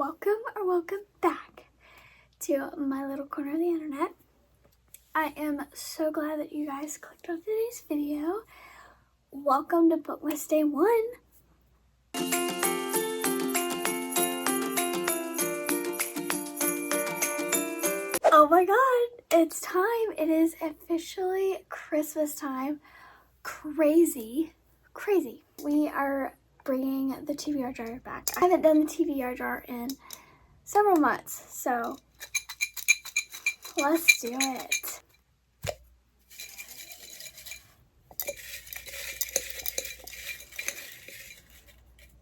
welcome back to my little corner of the internet. I am so glad that you guys clicked on today's video. Welcome to Bookmas Day 1. Oh my god, it's time. It is officially Christmas time. Crazy. We are bringing the TBR jar back. I haven't done the TBR jar in several months, so let's do it.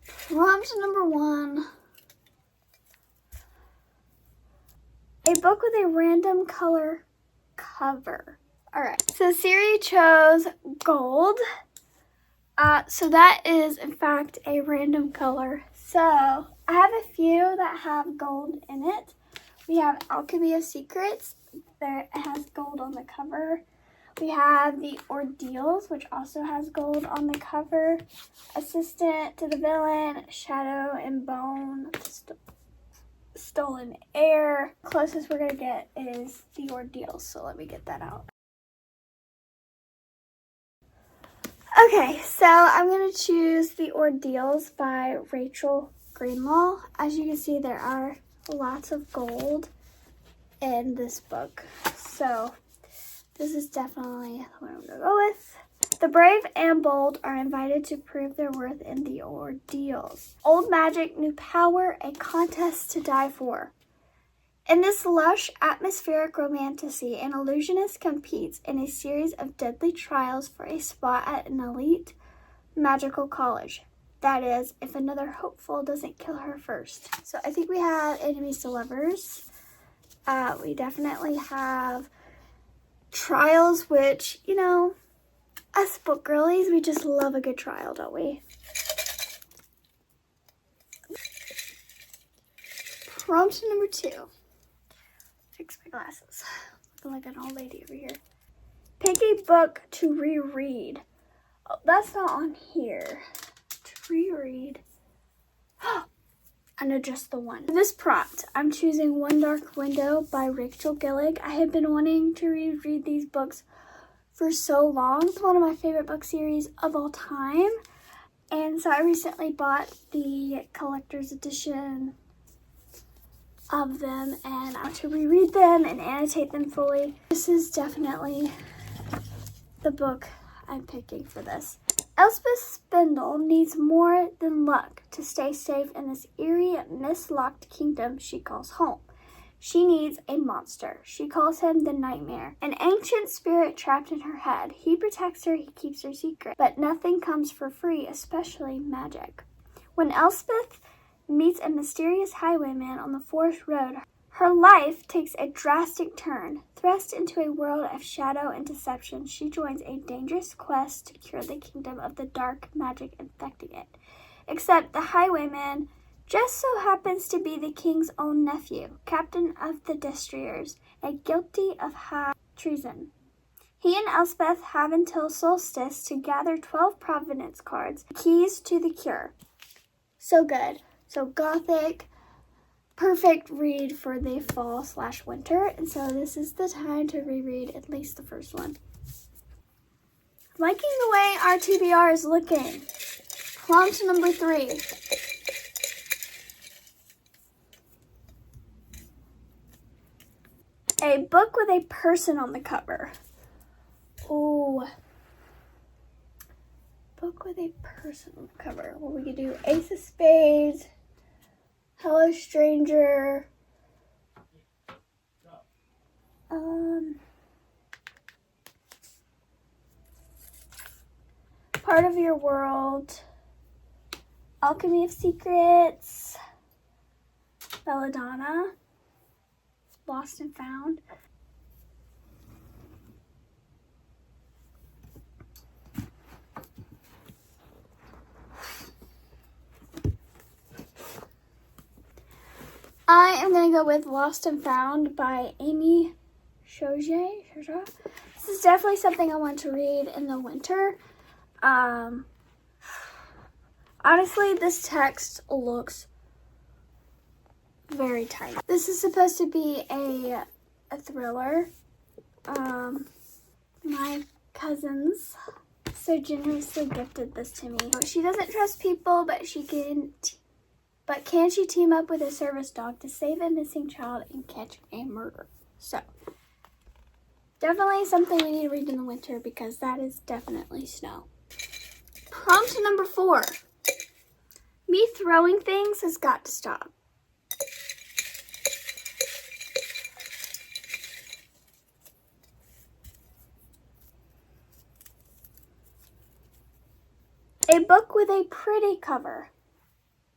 Prompt number 1. A book with a random color cover. Alright, so Siri chose gold. So that is, in fact, a random color. So I have a few that have gold in it. We have Alchemy of Secrets. There, it has gold on the cover. We have the Ordeals, which also has gold on the cover. Assistant to the Villain, Shadow and Bone, Stolen Air. Closest we're going to get is the Ordeals, so let me get that out. Okay, so I'm going to choose the Ordeals by Rachel Greenlaw. As you can see, there are lots of gold in this book, so this is definitely the one I'm going to go with. The brave and bold are invited to prove their worth in the Ordeals. Old magic, new power, a contest to die for. In this lush, atmospheric romantasy, an illusionist competes in a series of deadly trials for a spot at an elite magical college. That is, if another hopeful doesn't kill her first. So I think we have enemies to lovers. We definitely have trials, which, you know, us book girlies, we just love a good trial, don't we? Prompt number 2. Fix my glasses. Looking like an old lady over here. Pick a book to reread. Oh, that's not on here. To reread. I know just the one. For this prompt, I'm choosing One Dark Window by Rachel Gillig. I have been wanting to reread these books for so long. It's one of my favorite book series of all time. And so I recently bought the collector's edition of them, and I want to reread them and annotate them fully. This is definitely the book I'm picking for this. Elspeth Spindle needs more than luck to stay safe in this eerie, mislocked kingdom she calls home. She needs a monster. She calls him the Nightmare, an ancient spirit trapped in her head. He protects her, he keeps her secret, but nothing comes for free, especially magic. When Elspeth meets a mysterious highwayman on the forest road, her life takes a drastic turn. Thrust into a world of shadow and deception, she joins a dangerous quest to cure the kingdom of the dark magic infecting it. Except the highwayman just so happens to be the king's own nephew, captain of the Destroyers, and guilty of high treason. He and Elspeth have until solstice to gather 12 provenance cards, keys to the cure. So good. So gothic, perfect read for the fall/winter. And so this is the time to reread at least the first one. Liking the way our TBR is looking. Prompt number 3. A book with a person on the cover. Ooh. Book with a person on the cover. Well, we could do Ace of Spades, Hello Stranger, Part of Your World, Alchemy of Secrets, Belladonna, Lost and Found. I am going to go with Lost and Found by Amy Chauget. This is definitely something I want to read in the winter. Honestly, this text looks very tight. This is supposed to be a thriller. My cousins so generously gifted this to me. She doesn't trust people, but can she team up with a service dog to save a missing child and catch a murderer? So, definitely something we need to read in the winter because that is definitely snow. Prompt number 4. Me throwing things has got to stop. A book with a pretty cover.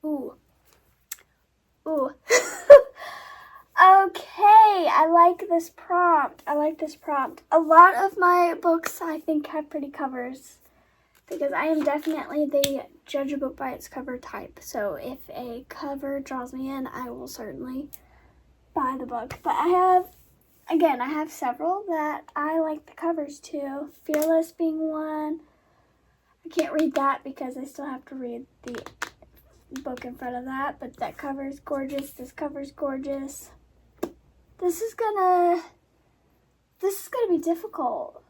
Ooh. Ooh. Okay, I like this prompt. A lot of my books, I think, have pretty covers because I am definitely the judge a book by its cover type. So if a cover draws me in, I will certainly buy the book. But I have several that I like the covers too. Fearless being one. I can't read that because I still have to read the book in front of that, but that cover is gorgeous. This cover is gorgeous. This is gonna be difficult.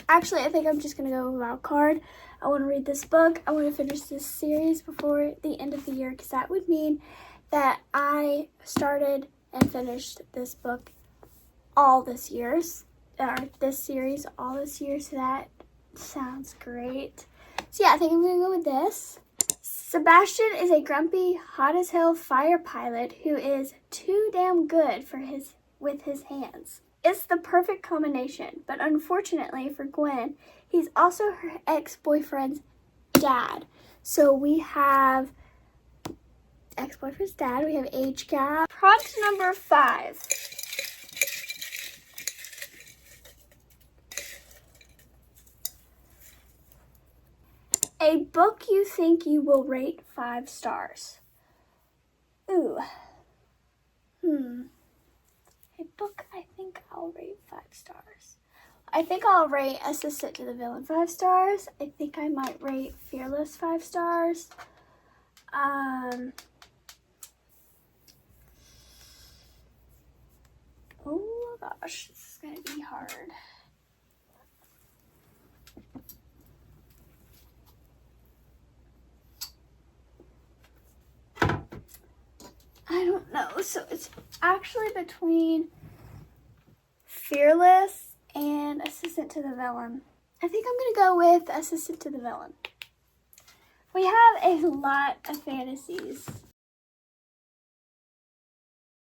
Actually, I think I'm just gonna go wild card. I want to read this book. I want to finish this series before the end of the year because that would mean that I started and finished this book all this year's, or this series all this year, so that sounds great. So yeah, I think I'm gonna go with this. Sebastian is a grumpy, hot as hell fire pilot who is too damn good with his hands. It's the perfect combination, but unfortunately for Gwen, he's also her ex-boyfriend's dad. So we have ex-boyfriend's dad, we have age gap. Prompt number 5. A book you think you will rate 5 stars. Ooh. A book I think I'll rate 5 stars. I think I'll rate Assistant to the Villain 5 stars. I think I might rate Fearless 5 stars. Oh gosh, this is gonna be hard. I don't know. So it's actually between Fearless and Assistant to the Villain. I think I'm gonna go with Assistant to the Villain. We have a lot of fantasies.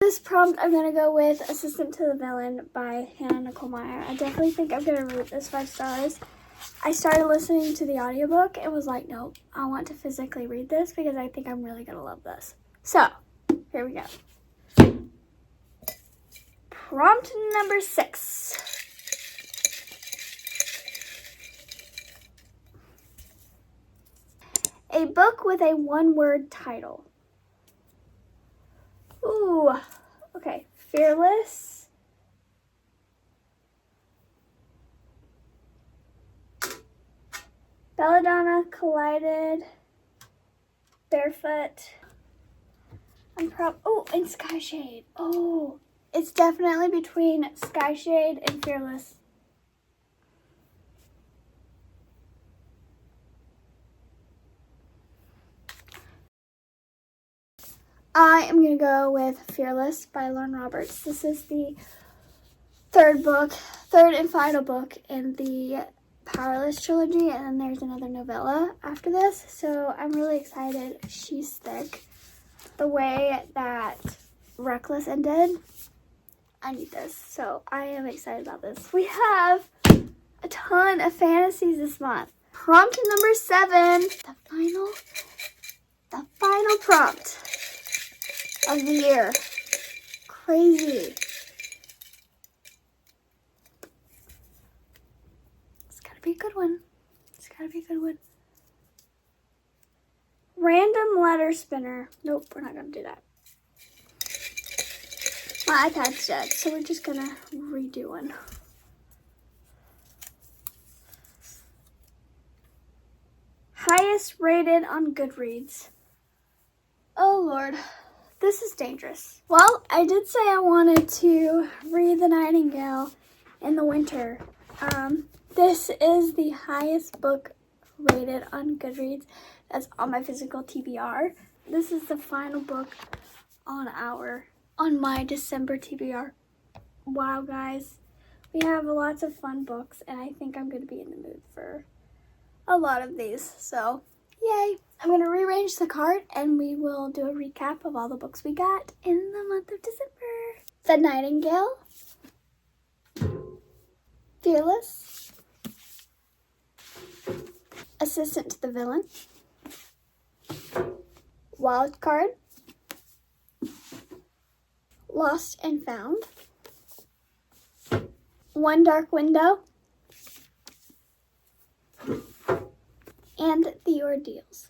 This prompt, I'm gonna go with Assistant to the Villain by Hannah Nicole Meyer. I definitely think I'm gonna rate this 5 stars. I started listening to the audiobook and was like, nope, I want to physically read this because I think I'm really gonna love this. So, here we go. Prompt number 6. A book with a 1-word title. Ooh, okay. Fearless. Belladonna Collided. Barefoot. And Sky Shade. Oh, it's definitely between Sky Shade and Fearless. I am going to go with Fearless by Lauren Roberts. This is the third and final book in the Powerless trilogy, and then there's another novella after this, so I'm really excited. She's thick. The way that Reckless ended, I need this, so I am excited about this. We have a ton of fantasies this month. Prompt number 7, the final prompt of the year. Crazy. It's gotta be a good one. Random letter spinner. Nope, we're not gonna do that. My iPad's dead, so we're just gonna redo one. highest rated on Goodreads. Oh Lord, this is dangerous. Well, I did say I wanted to read The Nightingale in the winter. This is the highest book rated on Goodreads. That's on my physical TBR. This is the final book on my December TBR. Wow, guys. We have lots of fun books, and I think I'm going to be in the mood for a lot of these. So, yay. I'm going to rearrange the cart, and we will do a recap of all the books we got in the month of December. The Nightingale. Fearless. Assistant to the Villain. Wild Card. Lost and Found. One Dark Window. And The Ordeals.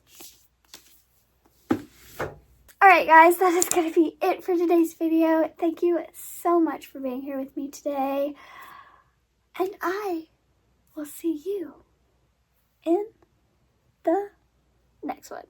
Alright guys, that is going to be it for today's video. Thank you so much for being here with me today. And I will see you in the next one.